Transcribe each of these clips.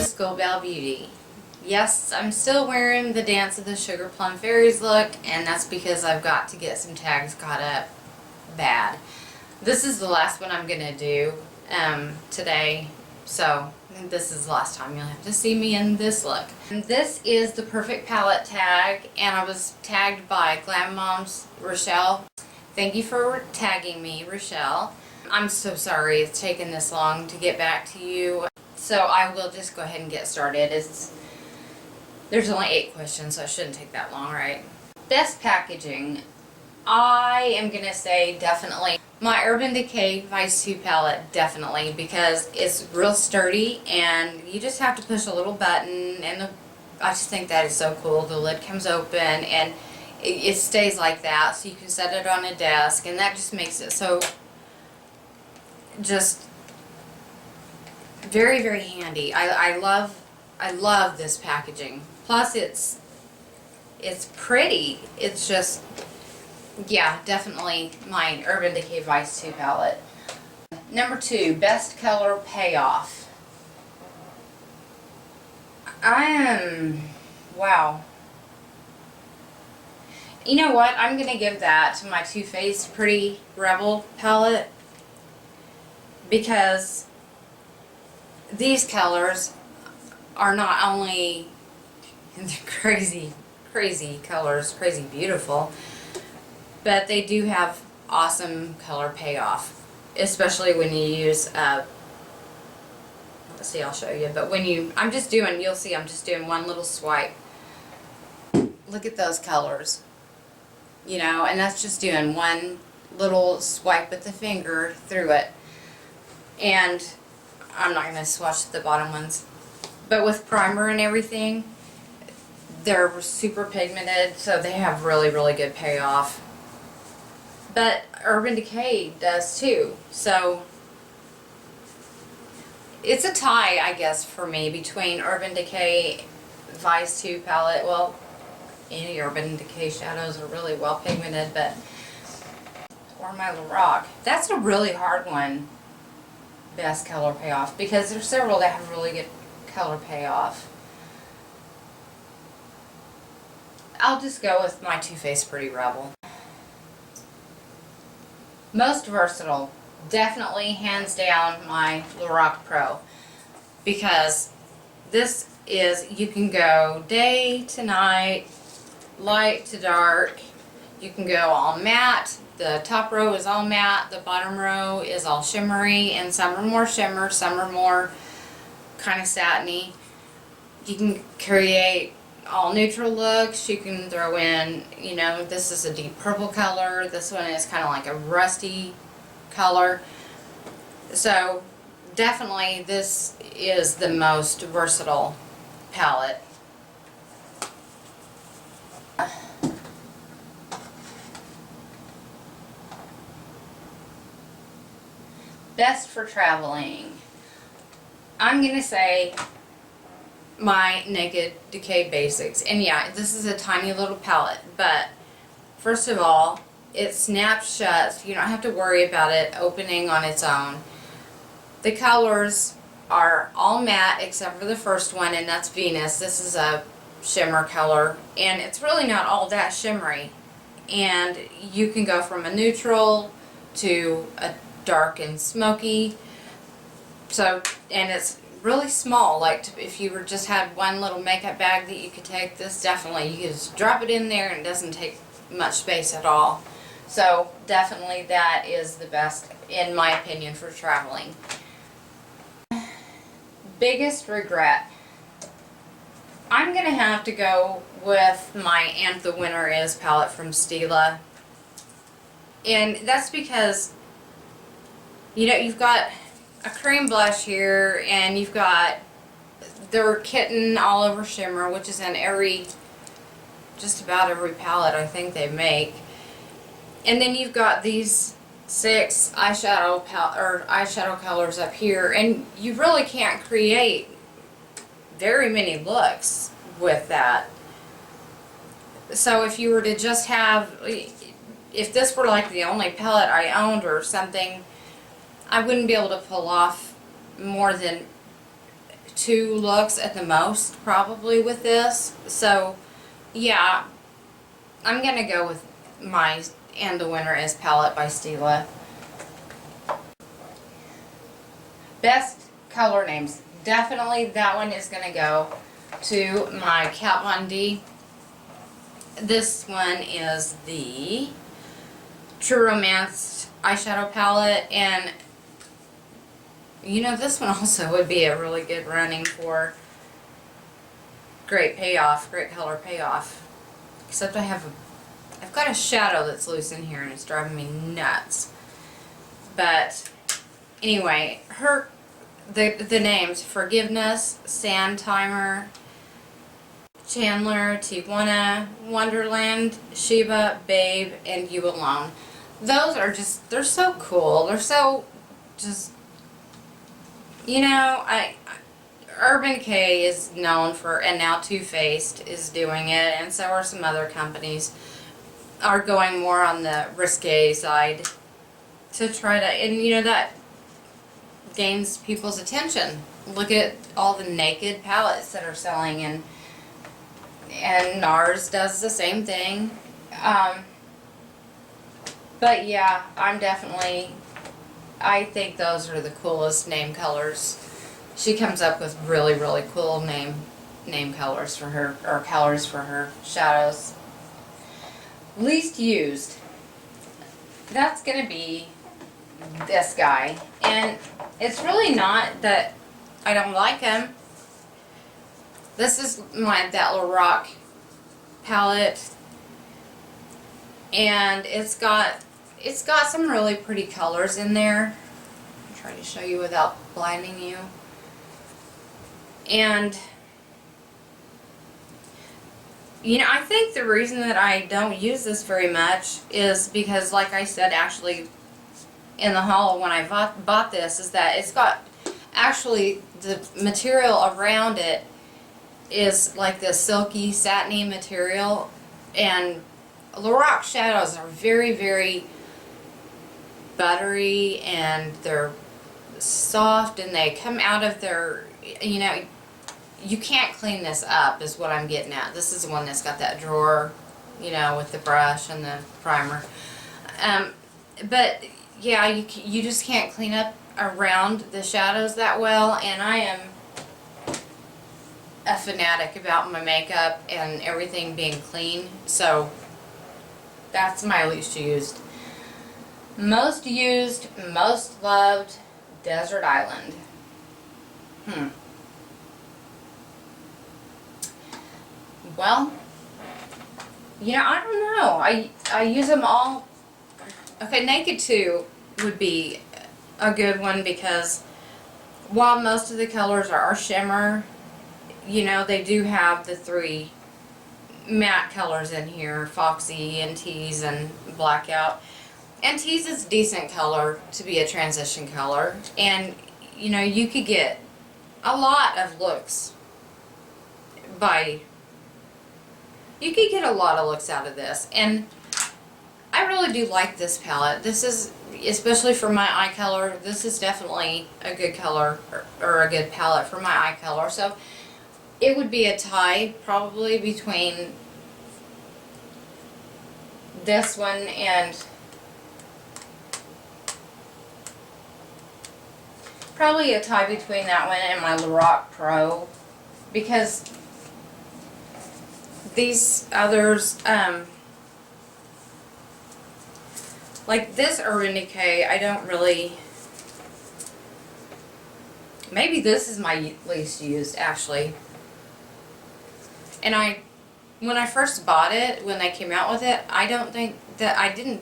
to Skull Belle Beauty. Yes, I'm still wearing the Dance of the Sugar Plum Fairies look, and that's because I've got to get some tags caught up bad. This is the last one I'm going to do today, so this is the last time you'll have to see me in this look. And this is the Perfect Palette tag, and I was tagged by Glam Moms Rochelle. Thank you for tagging me, Rochelle. I'm so sorry it's taken this long to get back to you. So I will just go ahead and get started. There's only 8 questions, so it shouldn't take that long, right? Best packaging. I am going to say definitely my Urban Decay Vice 2 palette, definitely, because it's real sturdy and you just have to push a little button, and I just think that is so cool. The lid comes open and it stays like that, so you can set it on a desk, and that just makes it so just very, very handy. I love this packaging. Plus it's pretty. It's just, yeah, definitely my Urban Decay Vice 2 palette. Number 2, best color payoff. Wow. You know what? I'm going to give that to my Too Faced Pretty Rebel palette, because these colors are not only crazy colors, crazy beautiful, but they do have awesome color payoff, especially when you use let's see, I'll show you, but when you'll see I'm just doing one little swipe. Look at those colors, you know, and that's just doing one little swipe with the finger through it. And I'm not going to swatch the bottom ones, but with primer and everything, they're super pigmented, so they have really, really good payoff. But Urban Decay does too, so it's a tie, I guess, for me between Urban Decay Vice 2 palette. Well, any Urban Decay shadows are really well pigmented, but or my Lorac. That's a really hard one. Best color payoff, because there's several that have really good color payoff. I'll just go with my Too Faced Pretty Rebel. Most versatile, definitely hands down my Lorac Pro, because this is, you can go day to night, light to dark, you can go all matte. The top row is all matte, the bottom row is all shimmery, and some are more shimmer, some are more kind of satiny. You can create all neutral looks. You can throw in, you know, this is a deep purple color, this one is kind of like a rusty color. So definitely this is the most versatile palette. Best for traveling. I'm going to say my Naked Decay Basics. And yeah, this is a tiny little palette, but first of all, it snaps shut, so you don't have to worry about it opening on its own. The colors are all matte except for the first one, and that's Venus. This is a shimmer color, and it's really not all that shimmery. And you can go from a neutral to a dark and smoky. So, and it's really small, like if you were just had one little makeup bag that you could take, this definitely, you can just drop it in there and it doesn't take much space at all. So definitely that is the best, in my opinion, for traveling. Biggest regret. I'm going to have to go with my And the Winner Is palette from Stila. And that's because, you know, you've got a cream blush here, and you've got their Kitten All Over Shimmer, which is in just about every palette I think they make. And then you've got these 6 eyeshadow colors up here, and you really can't create very many looks with that. So if you were to just have, if this were like the only palette I owned or something, I wouldn't be able to pull off more than 2 looks at the most probably with this. So yeah, I'm gonna go with my And the Winner Is palette by Stila. Best color names. Definitely that one is gonna go to my Kat Von D. This one is the True Romance eyeshadow palette, and you know, this one also would be a really good running for great payoff, great color payoff. Except I've got a shadow that's loose in here and it's driving me nuts. But anyway, the names: Forgiveness, Sand Timer, Chandler, Tijuana, Wonderland, Sheba, Babe, and You Alone. Those are just, they're so cool. They're so just, you know, Urban Decay is known for, and now Too Faced is doing it, and so are some other companies, are going more on the risque side to try to, and you know, that gains people's attention. Look at all the naked palettes that are selling, and NARS does the same thing. But yeah, I think those are the coolest name colors. She comes up with really, really cool name colors for her, or colors for her shadows. Least used. That's gonna be this guy. And it's really not that I don't like him. This is that Lorac palette, and it's got some really pretty colors in there. I'm trying to show you without blinding you. And you know, I think the reason that I don't use this very much is because, like I said, actually in the haul when I bought this, is that it's got, actually the material around it is like this silky, satiny material, and Lorac shadows are very, very buttery, and they're soft, and they come out of their, you know, you can't clean this up is what I'm getting at. This is the one that's got that drawer, you know, with the brush and the primer. But yeah, you just can't clean up around the shadows that well, and I am a fanatic about my makeup and everything being clean, so that's my least used. Most used, most loved, Desert Island. Well, you know, I don't know. I use them all. Okay, Naked 2 would be a good one, because while most of the colors are shimmer, you know, they do have the 3 matte colors in here: Foxy, and Tease, and Blackout. And Tease is decent color to be a transition color, and you know, you could get a lot of looks out of this, and I really do like this palette. This is, especially for my eye color, this is definitely a good color, or a good palette for my eye color. So it would be a tie probably between this one and my Lorac Pro, because these others, like this Urban Decay, I don't really, maybe this is my least used, actually. And when I first bought it, when they came out with it, I didn't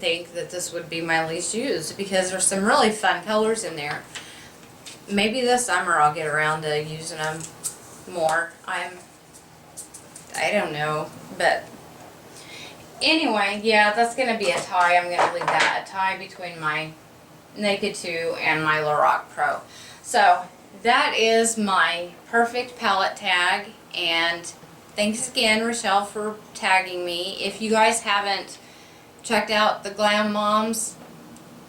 think that this would be my least used, because there's some really fun colors in there. Maybe this summer I'll get around to using them more. I don't know, but anyway, yeah, that's going to be a tie. I'm going to leave that a tie between my Naked 2 and my Lorac Pro. So that is my perfect palette tag, and thanks again, Rochelle, for tagging me. If you guys haven't checked out the Glam Moms,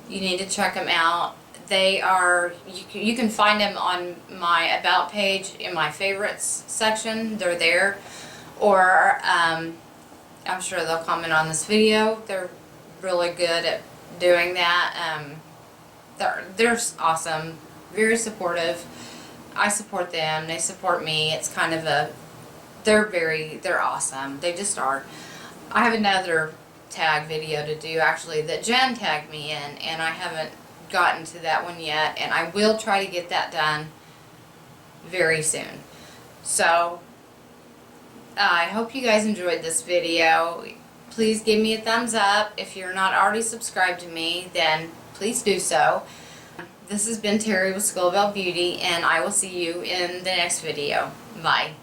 you need to check them out. They are, you can find them on my About page in my favorites section. They're there. Or I'm sure they'll comment on this video. They're really good at doing that. They're awesome, very supportive. I support them, they support me. It's kind of a, they're awesome. They just are. I have another tag video to do actually that Jen tagged me in, and I haven't gotten to that one yet, and I will try to get that done very soon. So I hope you guys enjoyed this video. Please give me a thumbs up. If you're not already subscribed to me, then please do so. This has been Terry with Skullbelt Beauty, and I will see you in the next video. Bye.